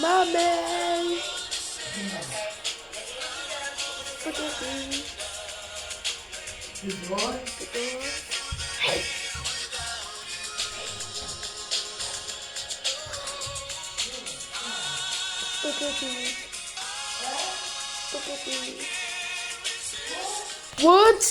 Mommy. Spaghetti. Good boy. Good boy. Spaghetti. Spaghetti. What?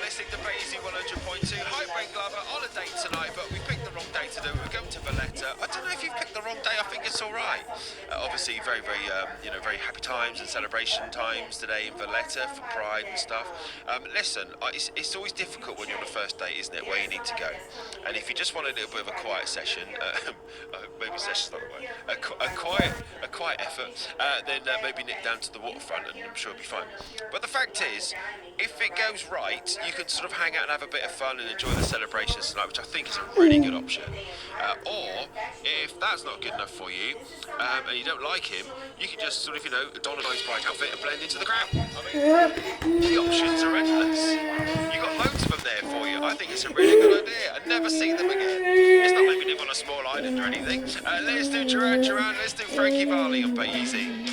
Listening to Basie 100.2. Hi, Wayne Glover on a date tonight, but we picked the wrong day to do it. We're going to Valletta. I don't know if you've picked the wrong day. I think it's all right. Obviously, very, very, very happy times and celebration times today in Valletta for Pride and stuff. Listen, it's always difficult when you're on a first date, isn't it, where you need to go? And if you just want a little bit of a quiet session, maybe session's not the word, a quiet effort, then maybe nip down to the waterfront, and I'm sure it'll be fine. But the fact is, if it goes right, you can sort of hang out and have a bit of fun and enjoy the celebrations tonight, which I think is a really good option. Or, if that's not good enough for you, and you don't like him, you can just sort of, don a nice bright outfit and blend into the crowd. I mean, the options are endless. You've got loads of them there for you. I think it's a really good idea. I'd never see them again. It's not like we live on a small island or anything. Let's do Duran Duran, let's do Frankie Valli on Bay Easy.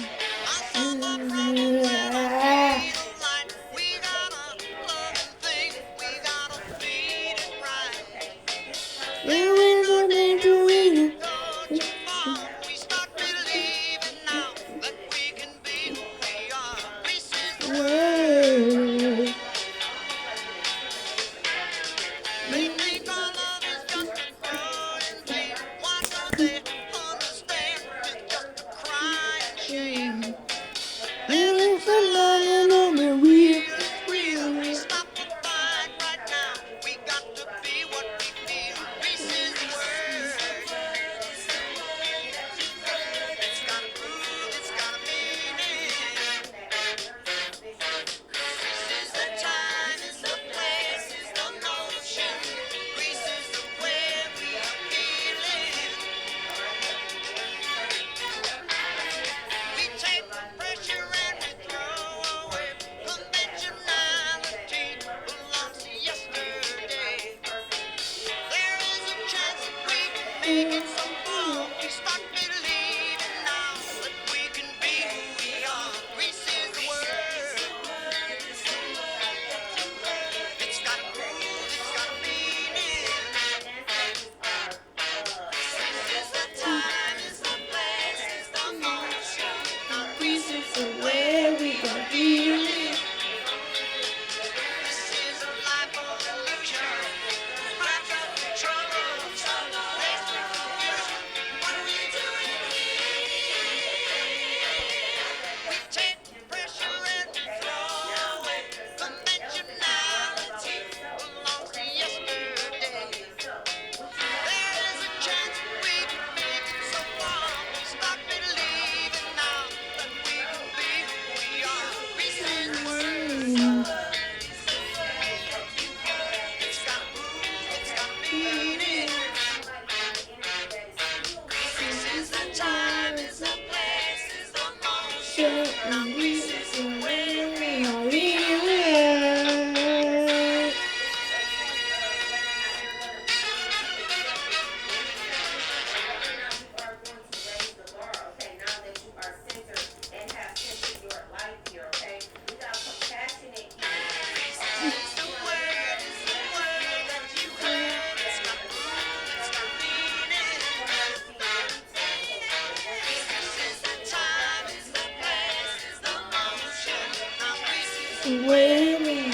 Waiting.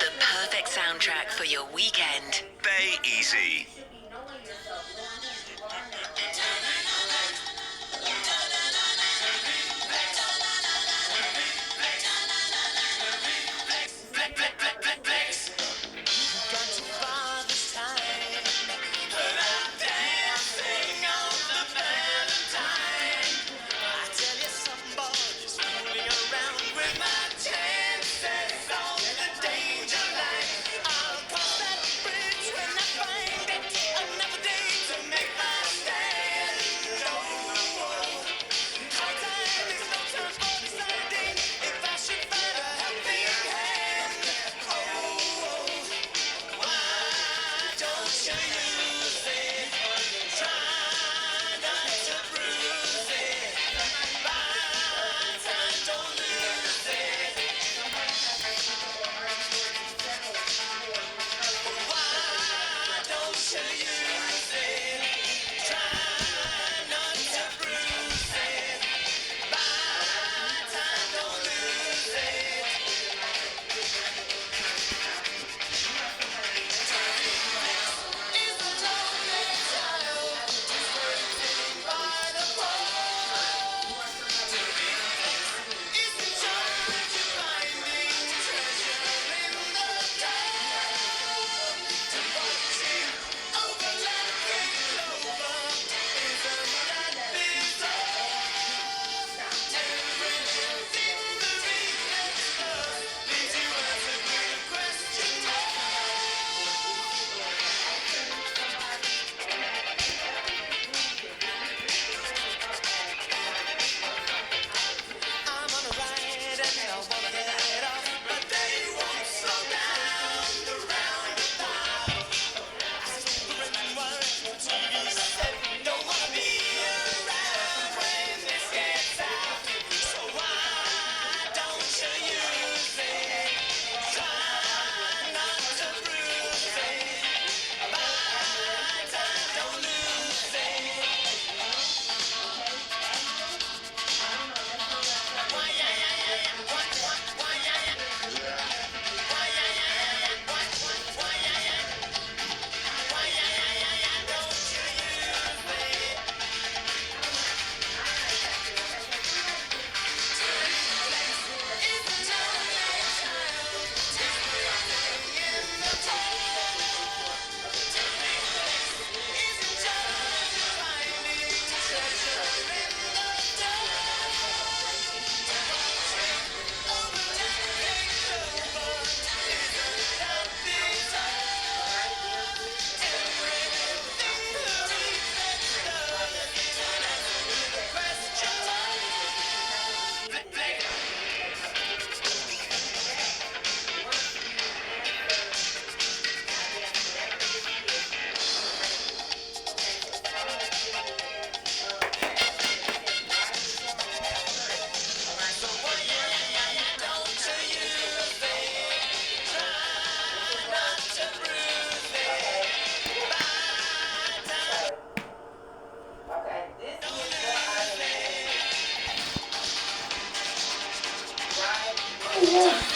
The perfect soundtrack for your weekend. Bay Easy.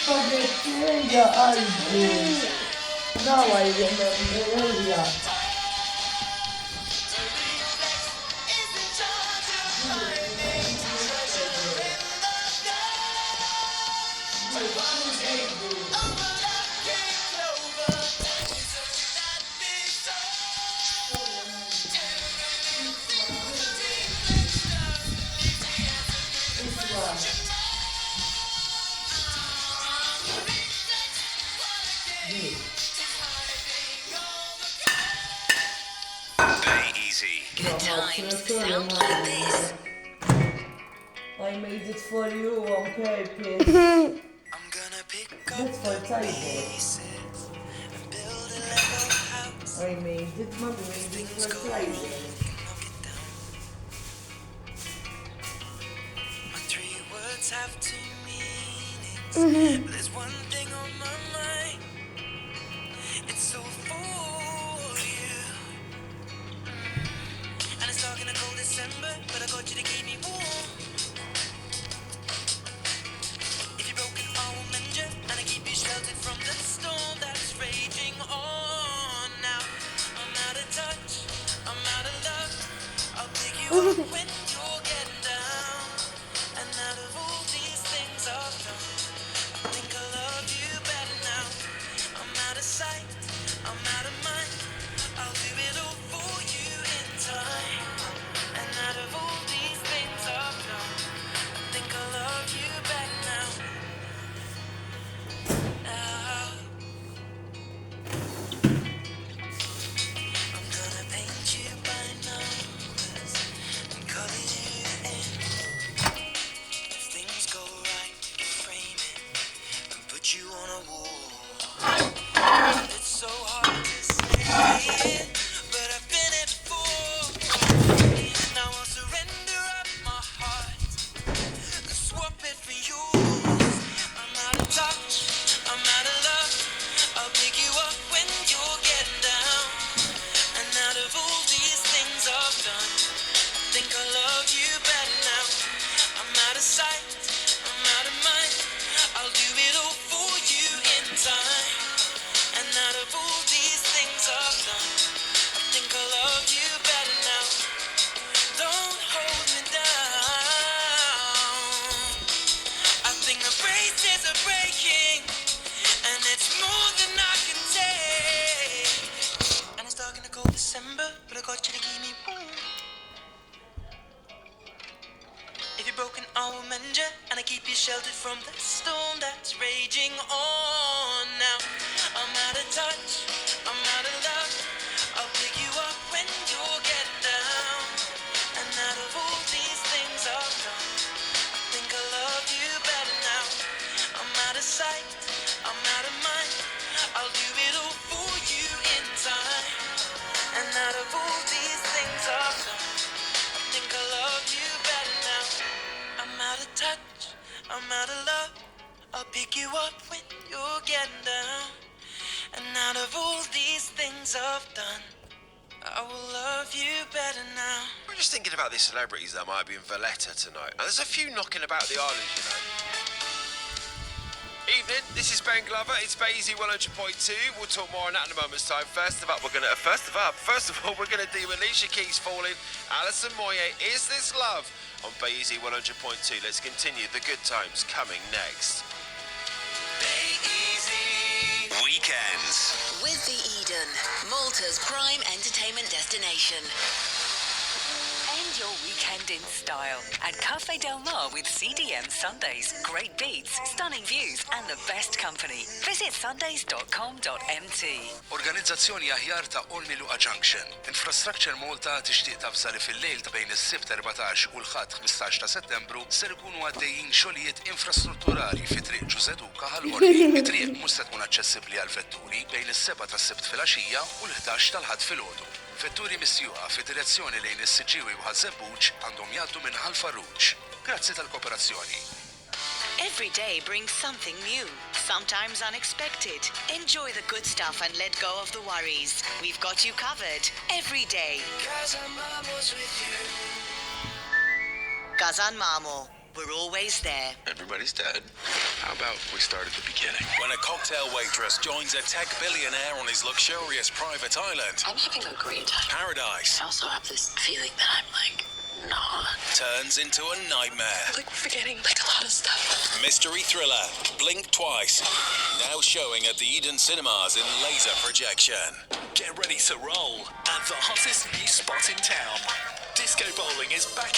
Spaghetti album. Now I remember earlier. Bay Easy. Good times sound like this. I made it for you on purpose. I'm gonna pick up That's for the Tiger. pieces and build a Lego house. I made it, Mom made it for Tiger. Knock it down. My 3 words have 2 meanings, but there's one thing on my mind. It's so for you, and it's dark in the coldest December, but I got you to keep me warm. If you're broken, I will mend you, and I keep you sheltered from the storm that's raging on. Now I'm out of touch, I'm out of love. I'll pick you up when you're getting down. And out of all these things I've done, I think I love you better now. I'm out of sight, I'm out of mind. I'll do it all for you in time. And out of all these things I've done, I think I love you better now. Now I'm gonna paint you by numbers and color you in. If things go right, frame it and put you on a wall. It's so hard to say it, but I've been it before. Now I'll surrender up my heart and swap it for yours. I'm out of touch, I'm out of love. I'll pick you up when you're getting down. And out of all these things I've done, I think I love you better now. I'm out of sight, I'm out of mind. I'll do it all for you in time. And out of all these things I've done, I think I love you better now. Don't hold me down. I think the braces are breaking, and it's more than I can take. And it's dark in the cold December, but I got you to keep me warm. If you're broken, I will mend you, and I keep you sheltered from the storm that's raging on. Now I'm out of touch, I'm out of love. I'll pick you up when you're getting down. And out of all these things I've done, I think I love you better now. I'm out of sight, I'm out of mind. I'll do it all for you in time. And out of all these things I've done, I think I love you better now. I'm out of touch, I'm out of love. I'll pick you up when you're getting down. And out of all these things I've done, I will love you better now. We're just thinking about these celebrities that might be in Valletta tonight. And there's a few knocking about the island, you know. Evening, this is Ben Glover. It's Basie 100.2. We'll talk more on that in a moment's time. First of all, we're gonna do Alicia Keys falling. Alison Moyet, Is This Love? On Basie 100.2. Let's continue the good times coming next. Weekends. With the Eden, Malta's prime entertainment destination. End your weekend in style at Cafe Del Mar with CDM Sundays. Great beats, stunning views, and the best company. Visit sundays.com.mt. Organizzazzjoni aħjar ta' Olmi Luqa Junction. Infrastructure Malta tixtieq tafsa li fil-lejl ta' bejn is-Sibt 14 u l-Ħadd 15 ta' Settembru ser ikunu għaddejjin xogħlijiet infrastrutturali fi triq Ġużeduka ħal-Qorti. It-triq mhux se tkun aċċessibbli għal vetturi bejn is-7 tas-Sibt filgħaxija u l-11 tal-Ħadd filgħodu. Vetturi missjuqa fi direzzjoni lejn is-Siġġiewi u ħaż-Żebbuġ għandhom jgħaddu minn ħal-Farruġġ. Grazzi tal-kooperazzjoni. Every day brings something new, sometimes unexpected. Enjoy the good stuff and let go of the worries. We've got you covered every day. Gazan Marmor's with you. Gazan Marmor, we're always there. Everybody's dead. How about we start at the beginning? When a cocktail waitress joins a tech billionaire on his luxurious private island, I'm having a great time. Paradise I also have this feeling that I'm not. turns into a nightmare. We're forgetting a lot of stuff. Mystery thriller, Blink Twice. Now showing at the Eden Cinemas in laser projection. Get ready to roll at the hottest new spot in town. Disco bowling is back